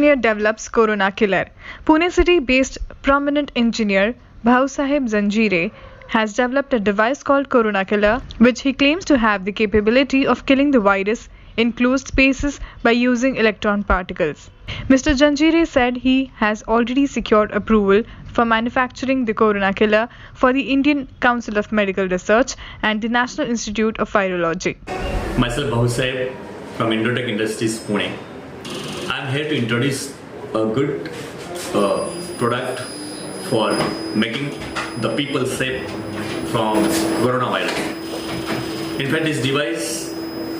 engineer develops Corona killer. Pune city-based prominent engineer Bhausaheb Zanjire has developed a device called Corona Killer, which he claims to have the capability of killing the virus in closed spaces by using electron particles. Mr. Janjire said he has already secured approval for manufacturing the Corona Killer for the Indian Council of Medical Research and the National Institute of Virology. Myself Bhausaheb from Indotech Industries, Pune. I am here to introduce a good product for making the people safe from coronavirus. In fact, this device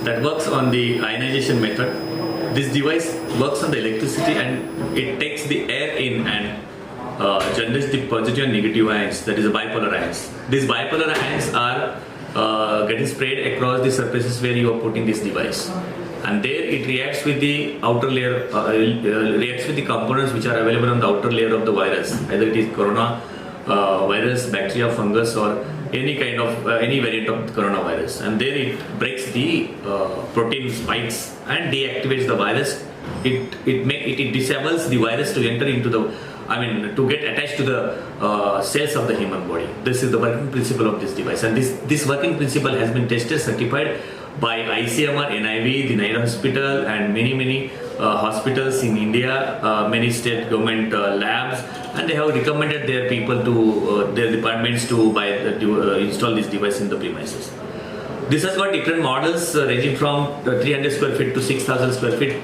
that works on the ionization method, this device works on the electricity and it takes the air in and generates the positive and negative ions, that is the bipolar ions. These bipolar ions are getting sprayed across the surfaces where you are putting this device. And there it reacts with the outer layer, reacts with the components which are available on the outer layer of the virus, either it is corona virus, bacteria, fungus, or any kind of any variant of the coronavirus. And there it breaks the protein spikes and deactivates the virus. It disables the virus to enter into the, to get attached to the cells of the human body. This is the working principle of this device, and this working principle has been tested, certified by ICMR, NIV, the Nair Hospital, and many hospitals in India, many state government labs, and they have recommended their people to their departments to install this device in the premises. This has got different models ranging from 300 square feet to 6,000 square feet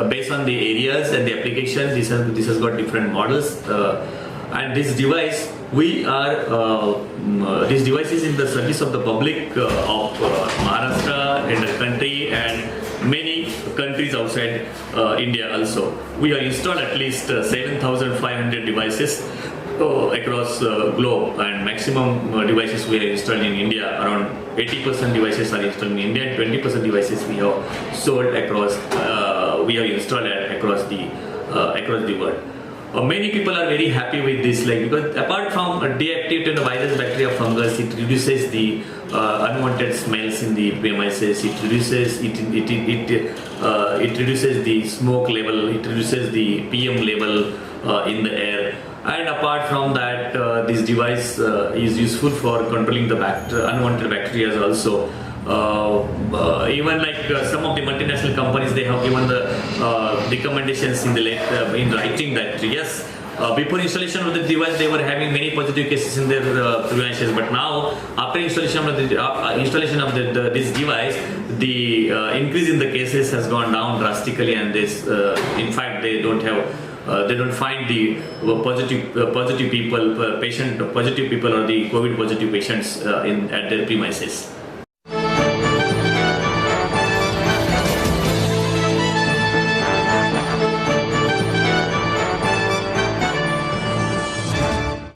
based on the areas and the applications. This has got different models, and this device this device is in the service of the public of Maharashtra and the country and many countries outside India also. We have installed at least 7,500 devices across globe, and maximum devices we have installed in India. Around 80% devices are installed in India, and 20% devices we have sold across. We have installed across the world. Many people are very happy with this, because apart from deactivating the virus, bacteria, fungus, it reduces the unwanted smells in the premises. It reduces the smoke level. It reduces the PM level in the air. And apart from that, this device is useful for controlling the unwanted bacteria also. Even some of the multinational companies, they have given the recommendations in writing that yes, before installation of the device they were having many positive cases in their premises, but now after installation of this device, the increase in the cases has gone down drastically, and this in fact they don't find the positive people or the COVID positive patients at their premises.